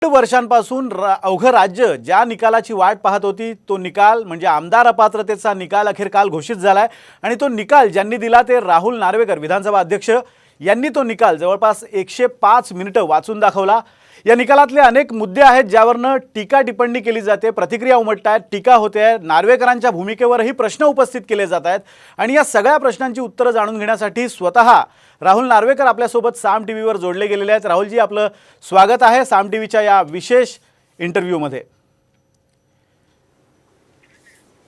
वर्षांपासून अवघं राज्य ज्या निकालाची वाट पाहत होती तो निकाल म्हणजे आमदार अपात्रतेचा निकाल अखेर काल घोषित झालाय आणि तो निकाल ज्यांनी दिला ते राहुल नार्वेकर विधानसभा अध्यक्ष यांनी तो निकाल जवळपास 105 मिनिटं वाचून दाखवला। या निकालातले अनेक मुद्दे आहेत ज्यावरनं टीका टिप्पणी केली जाते, प्रतिक्रिया उमटतात, टीका होते आहे, नार्वेकरांच्या भूमिकेवरही प्रश्न उपस्थित केले जात आहेत आणि या सगळ्या प्रश्नांची उत्तरं जाणून घेण्यासाठी स्वतः राहुल नार्वेकर आपल्यासोबत साम टीव्हीवर जोडले गेलेले आहेत। राहुलजी, आपलं स्वागत आहे साम टीव्हीच्या या विशेष इंटरव्ह्यूमध्ये।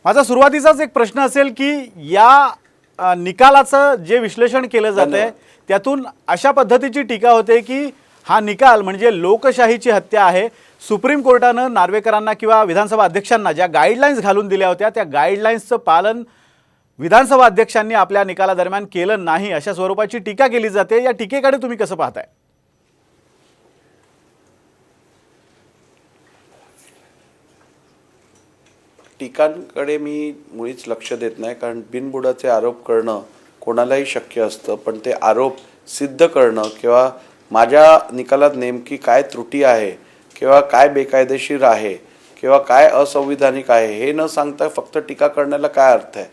माझा सुरुवातीचाच एक प्रश्न असेल की या निकालाचं जे विश्लेषण केलं जातंय त्यातून अशा पद्धतीची टीका होते की हा निकाल म्हणजे लोकशाहीची हत्या आहे। सुप्रीम कोर्टानं नार्वेकरांना किंवा विधानसभा अध्यक्षांना ज्या गाईडलाईन्स घालून दिल्या होत्या त्या गाईडलाईन्सचं पालन विधानसभा अध्यक्षांनी आपल्या निकालादरम्यान केलं नाही, अशा स्वरूपाची टीका केली जाते। या टीकेकडे तुम्ही कसं पाहताय? टीकांकडे मी मुळीच लक्ष देत नाही, कारण बिनबुडाचे आरोप करणं कोणालाही शक्य असतं, पण ते आरोप सिद्ध करणं किंवा माझ्या निकालात नेमकी काय त्रुटी आहे किंवा काय बेकायदेशीर आहे किंवा काय असंविधानिक आहे हे न सांगता फक्त टीका करण्याला काय अर्थ आहे?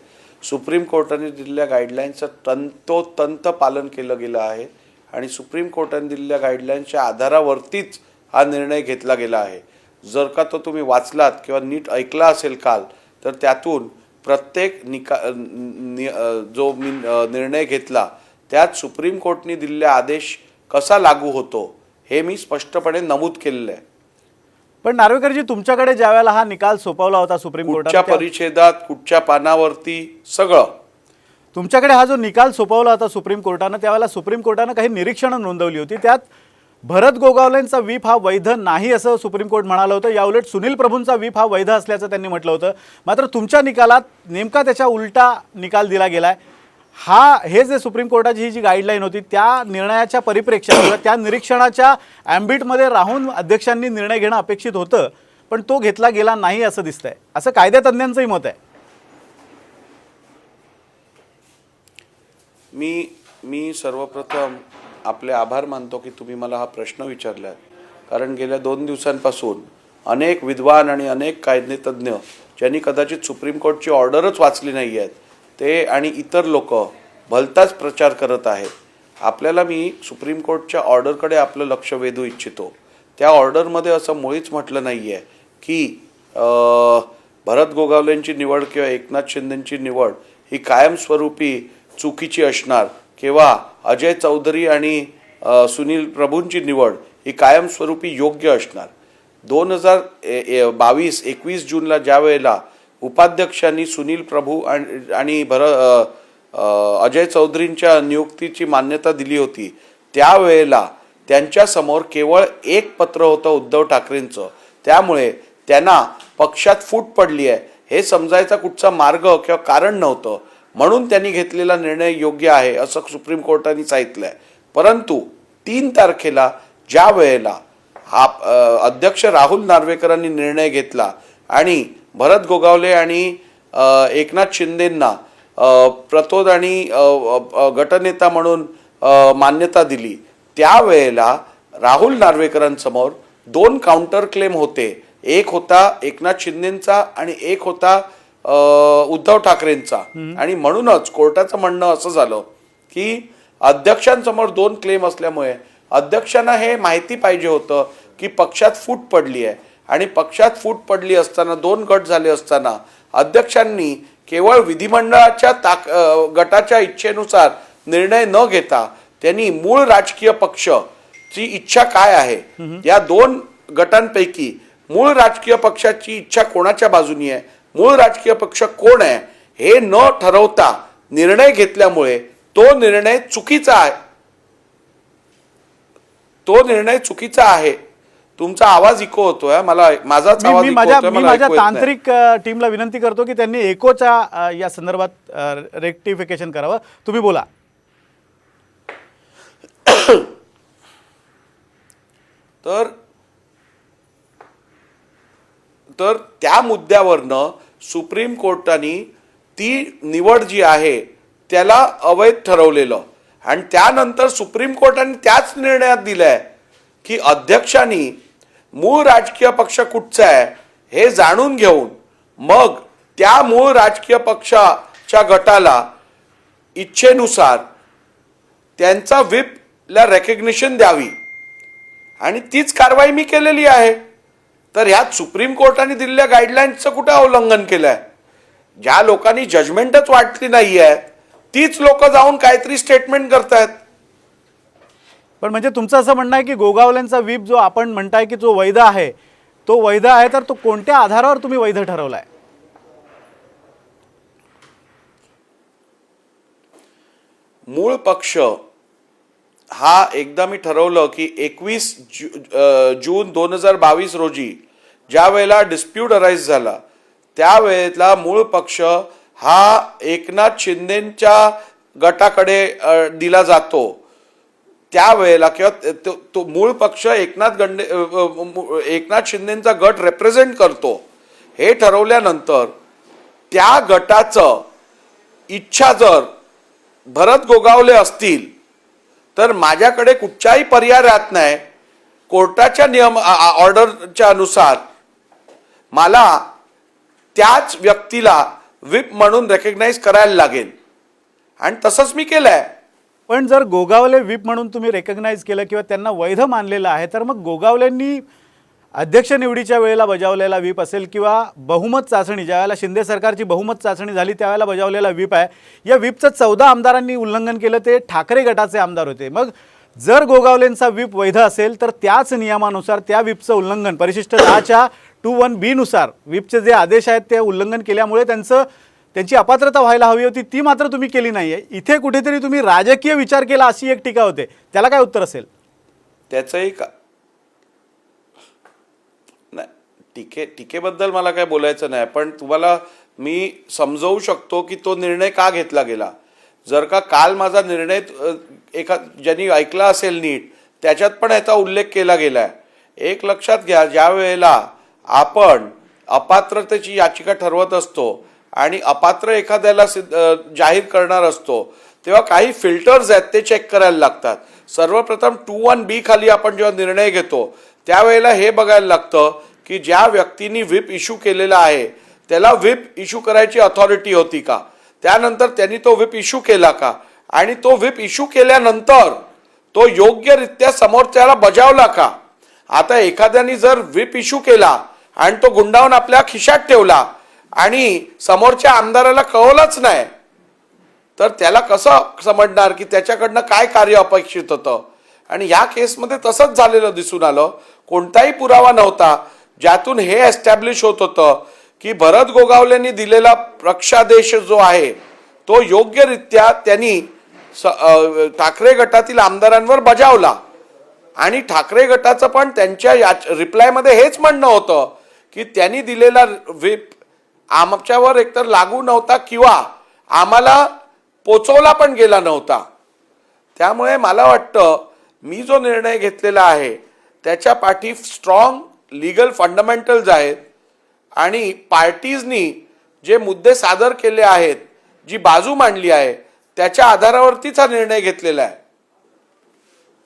सुप्रीम कोर्टाने दिलेल्या गाईडलाईन्सचं तंतोतंत पालन केलं गेलं आहे आणि सुप्रीम कोर्टाने दिलेल्या गाईडलाईन्सच्या आधारावरतीच हा निर्णय घेतला गेला आहे। जर का तो तुम्ही वाचलात किंवा नीट ऐकला असेल काल, तर त्यातून प्रत्येक जो मी निर्णय घेतला त्यात सुप्रीम कोर्टाने दिलेले आदेश कसा लागू होतो हे मी स्पष्टपणे नमूद केलेलं आहे। पण नार्वेकरजी, तुमच्याकडे ज्यावेळेला हा निकाल सोपवला होता सुप्रीम कोर्टाने, कुठच्या परिच्छेदात, कुठच्या पानावरती, सगळं तुमच्याकडे हा जो निकाल सोपवला होता सुप्रीम कोर्टाने, त्यावेळेला सुप्रीम कोर्टाने काही निरीक्षणं नोंदवली होती। त्यात भरत गोगावलेंचा व्हीप हा वैध नाही असं सुप्रीम कोर्ट म्हणालं होतं। याउलट सुनील प्रभूंचा व्हीप हा वैध असल्याचं त्यांनी म्हटलं होतं। मात्र तुमच्या निकालात नेमका त्याच्या उलटा निकाल दिला गेलाय। हे जे सुप्रीम कोर्टाची ही जी गाईडलाईन होती त्या निर्णयाच्या परिप्रेक्ष्यात त्या निरीक्षणाच्या ॲम्बिटमध्ये राहून अध्यक्षांनी निर्णय घेणं अपेक्षित होतं, पण तो घेतला गेला नाही असं दिसतंय, असं कायदेतज्ञांचंही मत आहे। मी सर्वप्रथम आपले आभार मानतो की तुम्ही मला हा प्रश्न विचारलात, कारण गेल्या 2 दिवसांपासून अनेक विद्वान आणि अनेक कायदेतज्ञ ज्यांनी कदाचित सुप्रीम कोर्टची ऑर्डरच वाचली नाही आहेत ते आणि इतर लोक भलताच प्रचार करत आहेत। आपल्याला मी सुप्रीम कोर्टच्या ऑर्डरकडे आपलं लक्ष वेधू इच्छितो। त्या ऑर्डरमध्ये असं मुळीच म्हटलं नाही आहे की भरत गोगावलेंची निवड किंवा एकनाथ शिंदेंची निवड ही कायमस्वरूपी चुकीची असणार किंवा अजय चौधरी आणि सुनील प्रभूंची निवड ही कायमस्वरूपी योग्य असणार। 2022-21 जूनला ज्या वेळेला उपाध्यक्षांनी सुनील प्रभू आणि अजय चौधरींच्या नियुक्तीची मान्यता दिली होती, त्यावेळेला त्यांच्यासमोर केवळ एक पत्र होतं उद्धव ठाकरेंचं। त्यामुळे त्यांना पक्षात फूट पडली आहे हे समजायचा कुठचा मार्ग किंवा कारण नव्हतं, म्हणून त्यांनी घेतलेला निर्णय योग्य आहे असं सुप्रीम कोर्टाने सांगितलं आहे। परंतु 3 तारखेला ज्या वेळेला अध्यक्ष राहुल नार्वेकरांनी निर्णय घेतला आणि भरत गोगावले आणि एकनाथ शिंदेंना प्रतोद आणि गटनेता म्हणून मान्यता दिली, त्यावेळेला राहुल नार्वेकरांसमोर 2 काउंटर क्लेम होते। एक होता एकनाथ शिंदेंचा आणि एक होता उद्धव ठाकरेंचा, आणि म्हणूनच कोर्टाचं म्हणणं असं झालं की अध्यक्षांसमोर 2 क्लेम असल्यामुळे अध्यक्षांना हे माहिती पाहिजे होतं की पक्षात फूट पडली आहे आणि पक्षात फूट पडली असताना 2 गट झाले असताना अध्यक्षांनी केवळ विधिमंडळाच्या गटाच्या इच्छेनुसार निर्णय न घेता त्यांनी मूळ राजकीय पक्षची इच्छा काय आहे, या 2 गटांपैकी मूळ राजकीय पक्षाची इच्छा कोणाच्या बाजूनी आहे, मूळ राजकीय पक्ष कोण आहे हे न ठरवता निर्णय घेतल्यामुळे तो निर्णय चुकीचा आहे। तुमचा आवाज इको होतोय, मला माझाच आवाज इको होतोय। मी माझ्या तांत्रिक टीमला विनंती करतो की त्यांनी एकोच्या या संदर्भात रेक्टिफिकेशन करावं। तुम्ही बोला। तर त्या मुद्द्यावरनं सुप्रीम कोर्टाने ती निवड जी आहे त्याला अवैध ठरवलेलं आणि त्यानंतर सुप्रीम कोर्टाने त्याच निर्णयात दिलाय की अध्यक्षांनी मूळ राजकीय पक्ष कुठचा आहे हे जाणून घेऊन मग त्या मूळ राजकीय पक्षाच्या गटाला इच्छेनुसार त्यांचा व्हिपला रेकग्निशन द्यावी आणि तीच कारवाई मी केलेली आहे. तर ह्यात सुप्रीम कोर्टाने दिलेल्या गाईडलाईन्सचं कुठं उल्लंघन केलंय? ज्या लोकांनी जजमेंटच वाटली नाहीये तीच लोक जाऊन काहीतरी स्टेटमेंट करतायत. पण म्हणजे तुमचं असं म्हणणं आहे की गोगावलेंचा व्हीप जो आपण म्हणताय की जो वैध आहे तो वैध आहे, तर तो कोणत्या आधारावर तुम्ही वैध ठरवलाय? मूळ पक्ष हा एकदा मी ठरवलं की 21 जून 2022 रोजी ज्या वेळेला डिस्प्यूट अराईज झाला त्यावेळेला मूळ पक्ष हा एकनाथ शिंदेच्या गटाकडे दिला जातो. त्यावेळेला किंवा तो मूळ पक्ष एकनाथ शिंदेचा गट रिप्रेझेंट करतो हे ठरवल्यानंतर त्या गटाचं इच्छा जर भरत गोगावले असतील तर माझ्याकडे कुठचाही पर्याय राहत नाही. कोर्टाच्या नियम ऑर्डरच्या अनुसार मला त्याच व्यक्तीला व्हिप म्हणून रेकग्नाइज करायला लागेल आणि तसंच मी केलंय. पण जर गोगावले व्हीप म्हणून तुम्ही रेकग्नाइज केलं किंवा त्यांना वैध मानलेलं आहे, तर मग गोगावलेंनी अध्यक्ष निवडीच्या वेळेला बजावलेला व्हीप असेल किंवा बहुमत चाचणी ज्यावेळेला शिंदे सरकारची बहुमत चाचणी झाली त्यावेळेला बजावलेला व्हीप आहे, या व्हीपचं 14 आमदारांनी उल्लंघन केलं. ते ठाकरे गटाचे आमदार होते. मग जर गोगावलेंचा व्हीप वैध असेल तर त्याच नियमानुसार त्या व्हीपचं उल्लंघन परिशिष्ट 10च्या 21B नुसार व्हीपचे जे आदेश आहेत ते उल्लंघन केल्यामुळे त्यांची अपात्रता व्हायला हवी होती, ती मात्र तुम्ही केली नाहीये. इथे कुठेतरी तुम्ही राजकीय विचार केला अशी एक टीका होते, त्याला काय उत्तर असेल? त्याचंही का नाही, टीकेबद्दल मला काय बोलायचं नाही, पण तुम्हाला मी समजवू शकतो की तो निर्णय का घेतला गेला. जर का काल माझा निर्णय ज्यांनी ऐकला असेल नीट त्याच्यात पण याचा उल्लेख केला गेलाय. एक लक्षात घ्या, ज्या वेळेला आपण अपात्रतेची याचिका ठरवत असतो आणि अपात्र एखाद्याला जाहीर करणार असतो तेव्हा काही फिल्टर्स आहेत ते चेक करायला लागतात. सर्वप्रथम 21B खाली आपण जेव्हा निर्णय घेतो त्यावेळेला हे बघायला लागतं की ज्या व्यक्तींनी व्हिप इश्यू केलेला आहे त्याला व्हिप इश्यू करायची अथॉरिटी होती का, त्यानंतर त्यांनी तो व्हिप इश्यू केला का, आणि तो व्हिप इश्यू केल्यानंतर तो योग्यरित्या समोरच्याला बजावला का. आता एखाद्याने जर व्हिप इश्यू केला आणि तो गुंडावून आपल्या खिशात ठेवला आणि समोरच्या आमदाराला कळवलंच नाही तर त्याला कसं समजणार की त्याच्याकडनं काय कार्य अपेक्षित होतं. आणि ह्या केसमध्ये तसंच झालेलं दिसून आलं. कोणताही पुरावा नव्हता ज्यातून हे एस्टॅब्लिश होत होतं की भरत गोगावलेंनी दिलेला प्रक्षादेश जो आहे तो योग्यरित्या त्यांनी ठाकरे गटातील आमदारांवर बजावला. आणि ठाकरे गटाचं पण त्यांच्या रिप्लायमध्ये हेच म्हणणं होतं की त्यांनी दिलेला व्हिप आमच्यावर एकतर लागू नव्हता किंवा आम्हाला पोचवला पण गेला नव्हता. त्यामुळे मला वाटतं मी जो निर्णय घेतलेला आहे त्याच्या पाठी स्ट्रॉंग लीगल फंडामेंटल्स आहेत आणि पार्टीजनी जे मुद्दे सादर केले आहेत, जी बाजू मांडली आहे त्याच्या आधारावरतीच हा निर्णय घेतलेला आहे.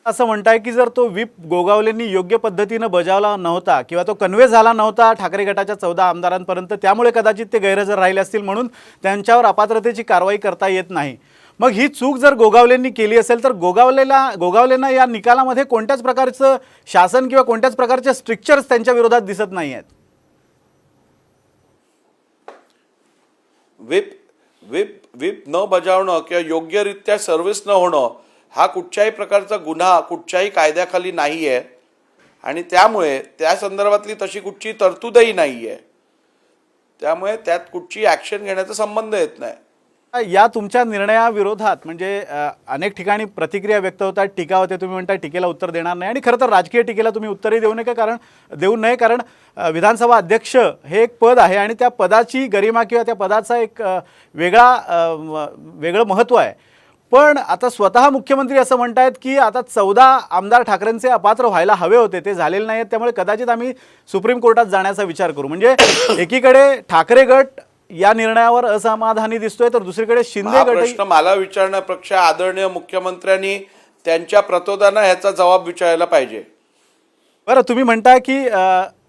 असं म्हणताय की जर तो व्हीप गोगावलेंनी योग्य पद्धतीनं बजावला नव्हता किंवा तो कन्वे झाला नव्हता ठाकरे गटाच्या 14 आमदारांपर्यंत, त्यामुळे कदाचित ते गैरहजर राहिले असतील म्हणून त्यांच्यावर अपात्रतेची कारवाई करता येत नाही. मग ही चूक जर गोगावलेंनी केली असेल तर गोगावलेंना या निकालामध्ये कोणत्याच प्रकारचं शासन किंवा कोणत्याच प्रकारचे स्ट्रिक्चर्स त्यांच्या विरोधात दिसत नाही आहेत. व्हिप न बजावणं किंवा योग्यरित्या सर्व्हिस न होणं हा कुठच्याही प्रकारचा गुन्हा कुठच्याही कायद्याखाली नाही आहे आणि त्यामुळे त्या संदर्भातली तशी कुठची तरतूदही नाही आहे. त्यामुळे त्यात कुठची ॲक्शन घेण्याचा संबंध येत नाही. या तुमच्या निर्णयाविरोधात म्हणजे अनेक ठिकाणी प्रतिक्रिया व्यक्त होतात, टीका होते. तुम्ही म्हणता टीकेला उत्तर देणार नाही आणि खरं तर राजकीय टीकेला तुम्ही उत्तरही देऊ नये कारण विधानसभा अध्यक्ष हे एक पद आहे आणि त्या पदाची गरिमा किंवा त्या पदाचा एक वेगळं महत्त्व आहे. पण आता स्वतः मुख्यमंत्री असं म्हणतायत की आता 14 आमदार ठाकरेंचे अपात्र व्हायला हवे होते, ते झालेले नाहीत, त्यामुळे कदाचित आम्ही सुप्रीम कोर्टात जाण्याचा विचार करू. म्हणजे एकीकडे ठाकरे गट या निर्णयावर असमाधानी दिसतोय तर दुसरीकडे शिंदे गट. प्रश्न मला विचारण्यापेक्षा आदरणीय मुख्यमंत्र्यांनी त्यांच्या प्रतोदाना ह्याचा जबाब विचारायला पाहिजे. बरं, तुम्ही म्हणताय की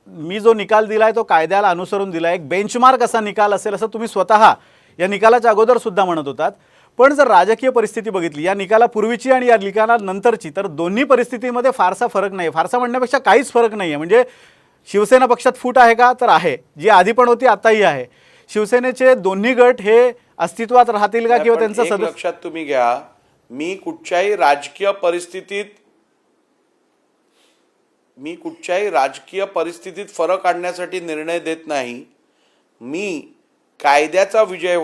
मी जो निकाल दिलाय तो कायद्याला अनुसरून दिलाय, एक बेंचमार्क असा निकाल असेल असं तुम्ही स्वतः या निकालाच्या अगोदर सुद्धा म्हणत होतात. पण जर राजकीय परिस्थिती बघितली या निकालापूर्वीची आणि या निकालानंतरची, तर दोन्ही परिस्थितीमध्ये फारसा फरक नाही, फारसा म्हणण्यापेक्षा काहीच फरक नाही आहे. म्हणजे शिवसेना पक्षात फूट आहे का, तर आहे, जी आधी पण होती आताही आहे. शिवसेनेचे दोन्ही गट हे अस्तित्वात राहतील का, किंवा त्यांचं एक लक्षात तुम्ही घ्या, मी कुठच्याही राजकीय परिस्थितीत फरक आणण्यासाठी निर्णय देत नाही. मी कायद्याचा विजय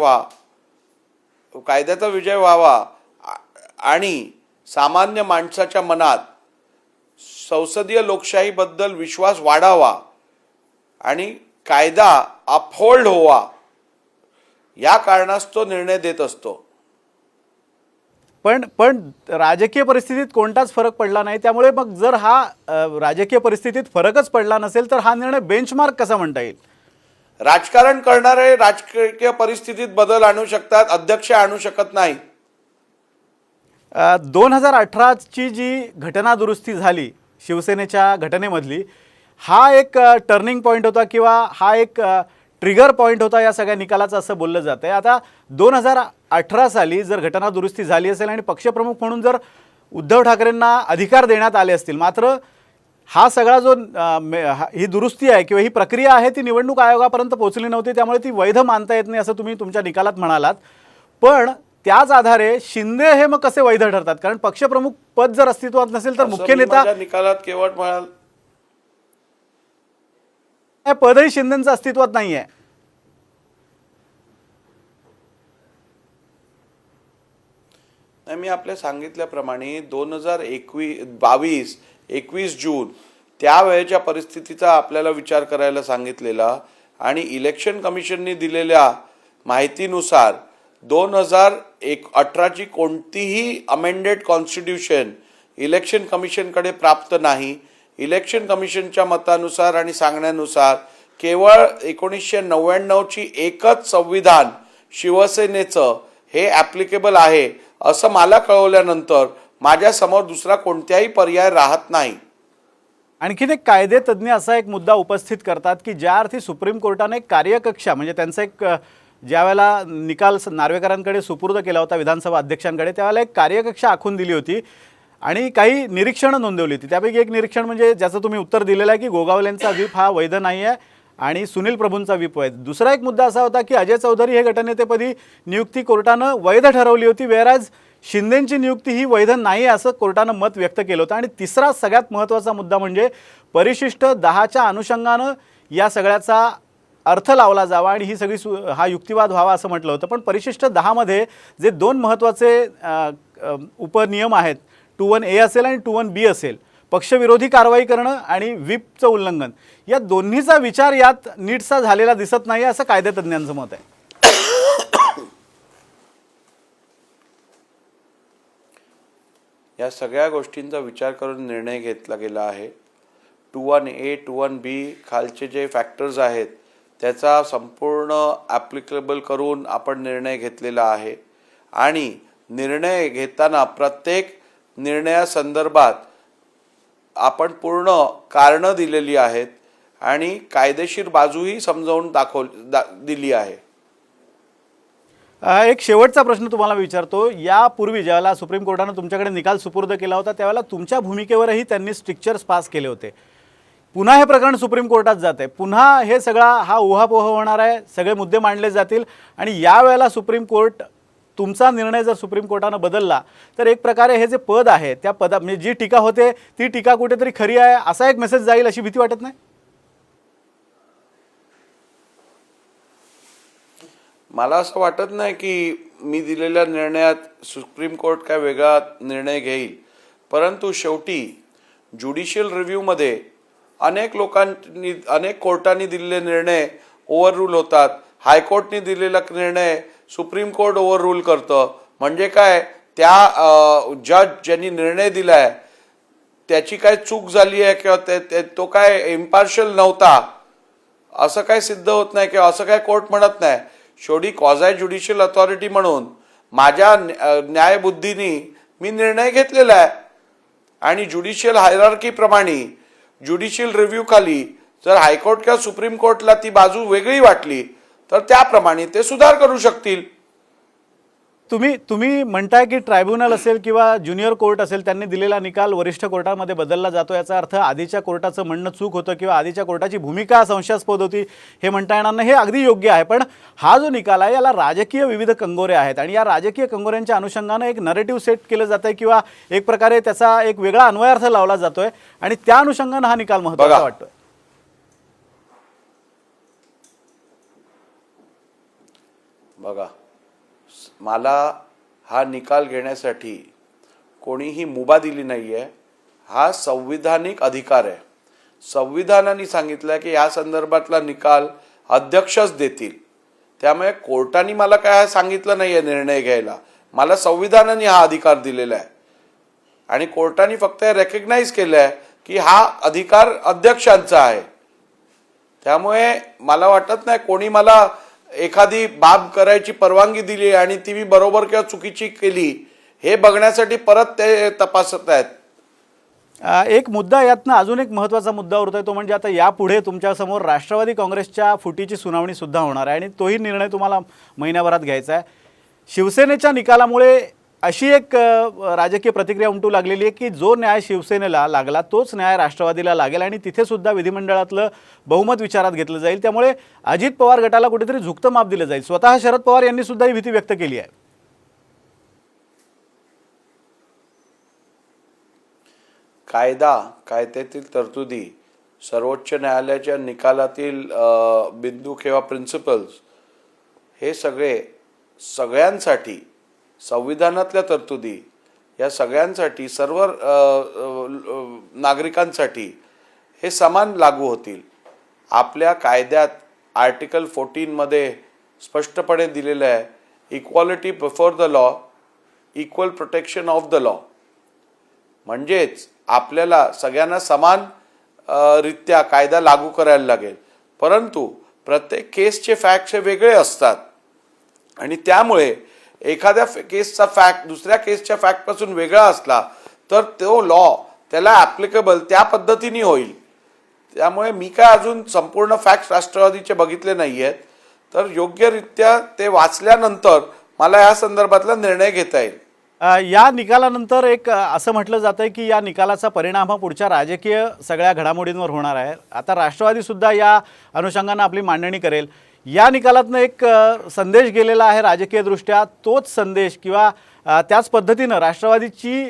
व्हावा आणि सामान्य माणसाच्या मनात संसदीय लोकशाहीबद्दल विश्वास वाढावा आणि कायदा अपहोल्ड व्हावा, या कारणास तो निर्णय देत असतो. पण राजकीय परिस्थितीत कोणताच फरक पडला नाही. त्यामुळे मग जर हा राजकीय परिस्थितीत फरकच पडला नसेल तर हा निर्णय बेंचमार्क कसा म्हणता येईल? राजकारण करणारे राजकीय परिस्थितीत बदल आणू शकतात, अध्यक्ष आणू शकत नाही. 2018ची जी घटना दुरुस्ती झाली शिवसेनेच्या घटनेमधली, हा एक टर्निंग पॉईंट होता किंवा हा एक ट्रिगर पॉईंट होता या सगळ्या निकालाचं, असं बोललं जात आहे. आता 2018 साली जर घटना दुरुस्ती झाली असेल आणि पक्षप्रमुख म्हणून जर उद्धव ठाकरेंना अधिकार देण्यात आले असतील, मात्र हा सगळा जो ही दुरुस्ती आहे किंवा ही प्रक्रिया आहे ती निवडणूक आयोगापर्यंत पोहोचली नव्हती, त्यामुळे ती वैध मानता येत नाही असं तुम्ही तुमच्या निकालात म्हणालात. पण त्याच आधारे शिंदे हे मग कसे वैध ठरतात? कारण पक्षप्रमुख पद जर अस्तित्वात नसेल तर मुख्य नेता निकालात केवळ म्हणाल पदही शिंदेचं अस्तित्वात नाही आहे. मी आपल्या सांगितल्याप्रमाणे 2021 जून त्यावेळेच्या परिस्थितीचा आपल्याला विचार करायला सांगितलेला आणि इलेक्शन कमिशनने दिलेल्या माहितीनुसार 2018ची कोणतीही अमेंडेड कॉन्स्टिट्यूशन इलेक्शन कमिशनकडे प्राप्त नाही. इलेक्शन कमिशनच्या मतानुसार आणि सांगण्यानुसार केवळ 1999ची एकच संविधान शिवसेनेचं हे ॲप्लिकेबल आहे असं मला कळवल्यानंतर माझ्यासमोर दुसरा कोणत्याही पर्याय राहत नाही. आणखीन एक कायदे तज्ज्ञ असा एक मुद्दा उपस्थित करतात की ज्या अर्थी सुप्रीम कोर्टाने एक कार्यकक्षा, म्हणजे त्यांचा एक ज्यावेळेला निकाल नार्वेकरांकडे सुपूर्द केला होता विधानसभा अध्यक्षांकडे, त्यावेळेला एक कार्यकक्षा आखून दिली होती आणि काही निरीक्षणं नोंदवली होती. त्यापैकी एक निरीक्षण म्हणजे ज्याचं तुम्ही उत्तर दिलेलं आहे की गोगावलेंचा व्हीप हा वैध नाही आहे आणि सुनील प्रभूंचा व्हीप वैध. दुसरा एक मुद्दा असा होता की अजय चौधरी हे गटनेतेपदी नियुक्ती कोर्टानं वैध ठरवली होती, वेअरॅज शिंदेंची नियुक्ती ही वैध नाही असं कोर्टानं मत व्यक्त केलं होतं. आणि तिसरा सगळ्यात महत्त्वाचा मुद्दा म्हणजे परिशिष्ट 10च्या अनुषंगानं या सगळ्याचा अर्थ लावला जावा आणि ही सगळी हा युक्तिवाद व्हावा असं म्हटलं होतं. पण परिशिष्ट 10मध्ये जे दोन महत्त्वाचे उपनियम आहेत, 21A असेल आणि 21B असेल, पक्षविरोधी कारवाई करणं आणि व्हीपचं उल्लंघन, या दोन्हीचा विचार यात नीटसा झालेला दिसत नाही असं कायदेतज्ञांचं मत आहे. या सगळ्या गोष्टींचा विचार करून निर्णय घेतला गेला आहे. 21A 21B खालचे जे फॅक्टर्स आहेत त्याचा संपूर्ण ॲप्लिकेबल करून आपण निर्णय घेतलेला आहे आणि निर्णय घेताना प्रत्येक निर्णयासंदर्भात आपण पूर्ण कारणं दिलेली आहेत आणि कायदेशीर बाजूही समजावून दिली आहे. एक शेवटचा प्रश्न तुम्हाला विचारतो. यापूर्वी ज्यावेळेला सुप्रीम कोर्टानं तुमच्याकडे निकाल सुपूर्द केला होता त्यावेळेला तुमच्या भूमिकेवरही त्यांनी स्ट्रिक्चर्स पास केले होते. पुन्हा हे प्रकरण सुप्रीम कोर्टात जात आहे, पुन्हा हे सगळा हा उहापोह होणार आहे, सगळे मुद्दे मांडले जातील आणि यावेळेला सुप्रीम कोर्ट, तुमचा निर्णय जर सुप्रीम कोर्टानं बदलला तर एक प्रकारे हे जे पद आहे त्या म्हणजे जी टीका होते ती टीका कुठेतरी खरी आहे असा एक मेसेज जाईल अशी भीती वाटत नाही? मला असं वाटत नाही की मी दिलेल्या निर्णयात सुप्रीम कोर्ट काय वेगळा निर्णय घेईल, परंतु शेवटी ज्युडिशियल रिव्ह्यूमध्ये अनेक कोर्टांनी दिलेले निर्णय ओव्हररूल होतात. हायकोर्टने दिलेला निर्णय सुप्रीम कोर्ट ओव्हररूल करतं. म्हणजे काय, त्या जज ज्यांनी निर्णय दिलाय त्याची काय चूक झाली आहे किंवा तो काय इम्पार्शियल नव्हता असं काय सिद्ध होत नाही किंवा असं काय कोर्ट म्हणत नाही. शेवटी क्वाझाय ज्युडिशियल अथॉरिटी म्हणून माझ्या न्यायबुद्धीने मी निर्णय घेतलेला आहे आणि ज्युडिशियल हायरार्कीप्रमाणे ज्युडिशियल रिव्ह्यू खाली जर हायकोर्ट किंवा सुप्रीम कोर्टला ती बाजू वेगळी वाटली तर त्याप्रमाणे ते सुधार करू शकतील. तुम्ही म्हणताय की ट्रायब्युनल असेल किंवा ज्युनियर कोर्ट असेल त्यांनी दिलेला निकाल वरिष्ठ कोर्टामध्ये बदलला जातो, याचा अर्थ आधीच्या कोर्टाचं म्हणणं चूक होतं किंवा आधीच्या कोर्टाची भूमिका संशयास्पद होती हे म्हणता येणार नाही. हे अगदी योग्य आहे, पण हा जो निकाल आहे याला राजकीय विविध कंगोरे आहेत आणि या राजकीय कंगोऱ्यांच्या अनुषंगानं एक नरेटिव्ह सेट केलं जात आहे किंवा एक प्रकारे त्याचा एक वेगळा अन्वयार्थ लावला जातोय आणि त्या अनुषंगानं हा निकाल महत्त्वाचा वाटतोय. बघा, मला हा निकाल घेण्यासाठी कोणीही मुभा दिली नाही आहे. हा संविधानिक अधिकार आहे. संविधानाने सांगितलं की या संदर्भातला निकाल अध्यक्षच देतील. त्यामुळे कोर्टाने मला काय सांगितलं नाही आहे निर्णय घ्यायला. मला संविधानाने हा अधिकार दिलेला आहे आणि कोर्टाने फक्त रेकग्नाइज केलं आहे की हा अधिकार अध्यक्षांचा आहे. त्यामुळे मला वाटत नाही कोणी मला एखादी बाब करायची परवानगी दिली आणि ती मी बरोबर किंवा चुकीची केली हे बघण्यासाठी परत ते तपासत आहेत. एक मुद्दा यातनं अजून एक महत्त्वाचा मुद्दा उरतोय, तो म्हणजे आता यापुढे तुमच्यासमोर राष्ट्रवादी काँग्रेसच्या फुटीची सुनावणी सुद्धा होणार आहे आणि तोही निर्णय तुम्हाला महिन्याभरात घ्यायचा आहे. शिवसेनेच्या निकालामुळे अशी एक राजकीय प्रतिक्रिया उमटू लागलेली आहे की जो न्याय शिवसेनेला लागला तोच न्याय राष्ट्रवादीला लागेल आणि तिथे सुद्धा विधिमंडळातलं बहुमत विचारात घेतलं जाईल. त्यामुळे अजित पवार गटाला कुठेतरी झुकतं माप दिलं जाईल. स्वतः शरद पवार यांनी सुद्धा ही भीती व्यक्त केली आहे. कायद्यातील तरतुदी, सर्वोच्च न्यायालयाच्या निकालातील बिंदू किंवा प्रिन्सिपल्स हे सगळ्यांसाठी, संविधानातल्या तरतुदी या सगळ्यांसाठी, सर्व नागरिकांसाठी हे समान लागू होतील. आपल्या कायद्यात आर्टिकल 14 स्पष्टपणे दिलेलं आहे, equality before the law, equal protection of the law. म्हणजेच आपल्याला सगळ्यांना समान रित्या कायदा लागू करायला लागेल. परंतु प्रत्येक केसचे फॅक्ट्स हे वेगळे असतात आणि त्यामुळे एखाद्या केसचा फॅक्ट दुसऱ्या केसच्या फॅक्टपासून वेगळा असला तर तो लॉ त्याला ॲप्लिकेबल त्या पद्धतीने होईल. त्यामुळे मी काय अजून संपूर्ण फॅक्ट्स राष्ट्रवादीचे बघितले नाही आहेत, तर योग्यरित्या ते वाचल्यानंतर मला या संदर्भातला निर्णय घेता येईल. या निकालानंतर एक असं म्हटलं जातं की या निकालाचा परिणाम हा पुढच्या राजकीय सगळ्या घडामोडींवर होणार आहे. आता राष्ट्रवादीसुद्धा या अनुषंगानं आपली मांडणी करेल. या निकालातनं एक संदेश गेलेला आहे राजकीयदृष्ट्या. तोच संदेश किंवा त्याच पद्धतीनं राष्ट्रवादीची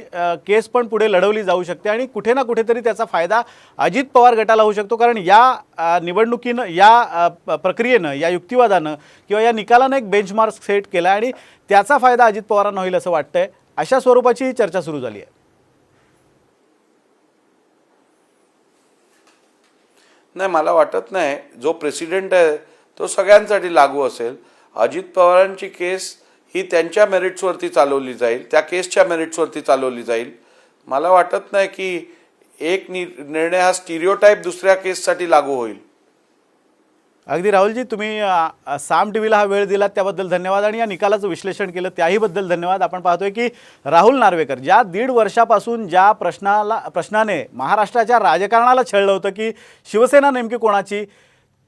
केस पण पुढे लढवली जाऊ शकते आणि कुठे ना कुठेतरी त्याचा फायदा अजित पवार गटाला होऊ शकतो. कारण या निवडणुकीनं, या प्रक्रियेनं, या युक्तिवादानं किंवा या निकालानं एक बेंचमार्क सेट केला आणि त्याचा फायदा अजित पवारांना होईल असं वाटतंय. अशा स्वरूपाची चर्चा सुरू झाली आहे. नाही, मला वाटत नाही जो प्रेसिडेंट आहे तो सगळ्यांसाठी लागू असेल. अजित पवारांची केस ही त्यांच्या मेरिट्सवरती चालवली जाईल, त्या केसच्या मेरिट्सवरती चालवली जाईल. मला वाटत नाही की एक निर्णय हा स्टिरियोटाईप दुसऱ्या केससाठी लागू होईल. अगदी राहुलजी, तुम्ही साम टीव्हीला हा वेळ दिलात त्याबद्दल धन्यवाद आणि या निकालाचं विश्लेषण केलं त्याहीबद्दल धन्यवाद. आपण पाहतोय की राहुल नार्वेकर ज्या 1.5 वर्षापासून ज्या प्रश्नाने महाराष्ट्राच्या राजकारणाला छळलं होतं की शिवसेना नेमकी कोणाची,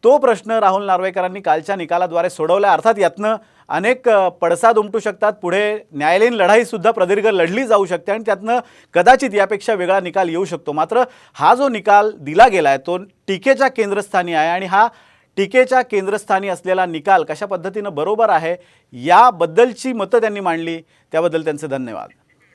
तो प्रश्न राहुल नार्वेकरांनी कालच्या निकालाद्वारे सोडवला. अर्थात यातनं अनेक पडसाद उमटू शकतात. पुढे न्यायालयीन लढाईसुद्धा प्रदीर्घ लढली जाऊ शकते आणि त्यातनं कदाचित यापेक्षा वेगळा निकाल येऊ शकतो. मात्र हा जो निकाल दिला गेला आहे तो टीकेच्या केंद्रस्थानी आहे आणि हा टीकेच्या केंद्रस्थानी असलेला निकाल कशा पद्धतीनं बरोबर आहे याबद्दलची मतं त्यांनी मांडली, त्याबद्दल त्यांचे धन्यवाद.